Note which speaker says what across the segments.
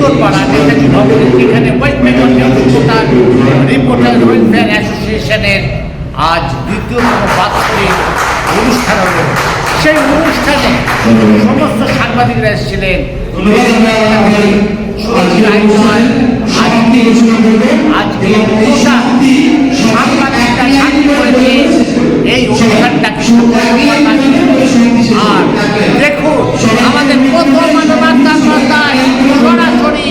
Speaker 1: উত্তরপাড়া নেতাজি ভবনের যেখানে West Bengal reporter welfare অ্যাসোসিয়েশনের আজ দ্বিতীয়তম বাৎসরিক অনুষ্ঠান হল। সেই অনুষ্ঠানে সমস্ত সাংবাদিকরা এসেছিলেন। আজকে সাংবাদিকরা সাক্ষী করেছে এই অনুষ্ঠানটাকে। আর দেখুন আমাদের প্রথম মানবাধিকার সরাসরি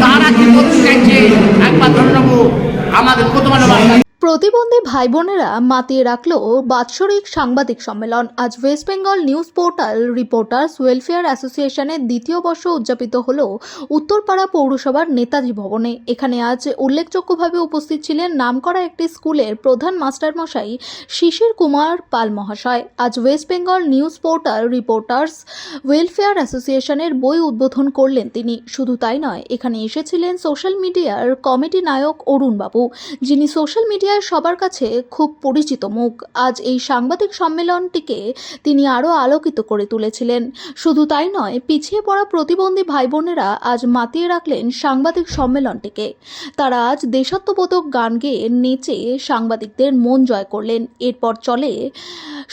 Speaker 1: তারা কি বলতে চাইছে একবার ধরে নেব। আমাদের প্রথম মানবাধিকার
Speaker 2: প্রতিবন্ধী ভাই বোনেরা মাতিয়ে রাখল বাৎসরিক সাংবাদিক সম্মেলন। আজ West Bengal news portal reporters welfare অ্যাসোসিয়েশনের দ্বিতীয় বর্ষ উদযাপিত হল উত্তরপাড়া পৌরসভার নেতাজি ভবনে। এখানে আজ উল্লেখযোগ্যভাবে উপস্থিত ছিলেন নামকরা একটি স্কুলের প্রধান মাস্টারমশাই শিশির কুমার পাল মহাশয়। আজ West Bengal news portal reporters welfare অ্যাসোসিয়েশনের বই উদ্বোধন করলেন তিনি। শুধু তাই নয়, এখানে এসেছিলেন সোশ্যাল মিডিয়ার কমিটি নায়ক অরুণ বাবু, যিনি সোশ্যাল মিডিয়া সবার কাছে খুব পরিচিত মুখ। আজ এই সাংবাদিক সম্মেলনটিকে তিনি আরও আলোকিত করে তুলেছিলেন। শুধু তাই নয়, পিছিয়ে পড়া প্রতিবন্ধী ভাই বোনেরা আজ মাতিয়ে রাখলেন সাংবাদিক সম্মেলনটিকে। তারা আজ দেশাত্মবোধক গান গেয়ে নেচে সাংবাদিকদের মন জয় করলেন। এরপর চলে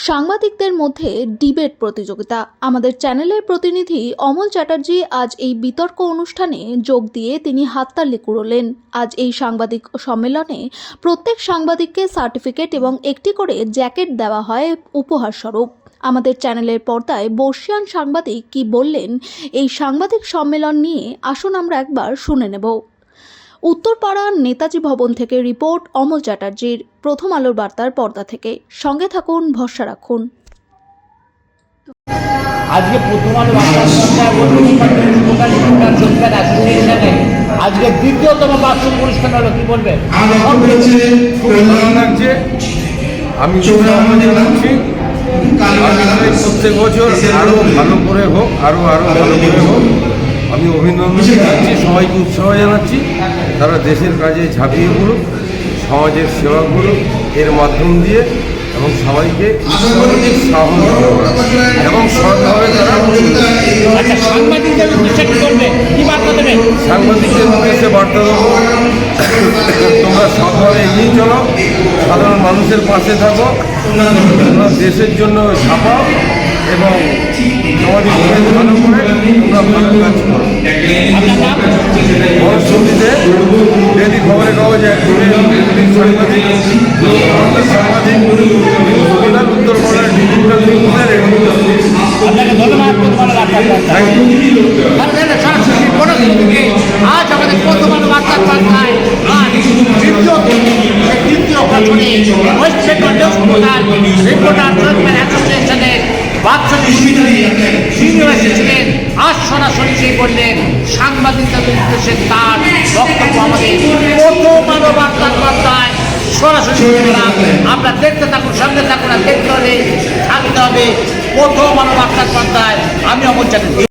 Speaker 2: সাংবাদিকদের মধ্যে ডিবেট প্রতিযোগিতা। আমাদের চ্যানেলের প্রতিনিধি অমল চ্যাটার্জি আজ এই বিতর্ক অনুষ্ঠানে যোগ দিয়ে তিনি হাততালি কুড়োলেন। আজ এই সাংবাদিক সম্মেলনে প্রত্যেক সাংবাদিককে সার্টিফিকেট এবং একটি করে জ্যাকেট দেওয়া হয় উপহার স্বরূপ। আমাদের চ্যানেলের পর্দায় বর্ষিয়ান সাংবাদিক কি বললেন এই সাংবাদিক সম্মেলন নিয়ে, আসুন আমরা একবার শুনে নেব। উত্তরপাড়ার নেতাজি ভবন থেকে রিপোর্ট অমল চ্যাটার্জির, প্রথম আলোর বার্তার পর্দা থেকে। সঙ্গে থাকুন, ভরসা রাখুন।
Speaker 1: আজকে প্রথম আলো অ্যাসোসিয়েশনে আজকে দ্বিতীয়তম বার্ষিক অনুষ্ঠান হলো, কি বলবেন?
Speaker 3: খুব ভালো লাগছে। আমি জানাচ্ছি প্রত্যেক বছর আরো ভালো করে হোক, আরো ভালো করে হোক। আমি অভিনন্দন জানাচ্ছি, সবাইকে উৎসাহ জানাচ্ছি। তারা দেশের কাজে ঝাঁপিয়ে পড়ুক, সমাজের সেবা করুক এর মাধ্যম দিয়ে, এবং সবাইকে সাহস এবং সৎভাবে তারা সাংবাদিকদের উদ্দেশ্যে বার্তা দেবো, তোমরা সৎভাবে এগিয়ে চলো, সাধারণ মানুষের পাশে থাকো, তোমরা দেশের জন্য ঝাঁপাও এবং সমাজে ভালো করে তোমরা ভালো কাজ করো। মনস্মৃতিতে ডেলি খবরের কাগজে সাংবাদিক উত্তরপাড়ার ডিজিটাল নিউজের
Speaker 1: আজ আমাদের প্রথম আলো বার্তার পাল্লায় দ্বিতীয় বছরে West Bengal news portal reporter অ্যাসোসিয়েশনের বাৎসরিক সিনিয়র এসেছিলেন। আজ সরাসরি সেই বললেন সাংবাদিকদের উদ্দেশ্যে তার বক্তব্য আমাদের প্রথম আলো বার্তার পাল্লায় সরাসরি। আমরা দেখতে থাকুন, সঙ্গে থাকুন। আর দেখতে হলে থাকতে হবে প্রথম আলো বার্তার পাল্লায়। আমি অমল চ্যাটার্জি।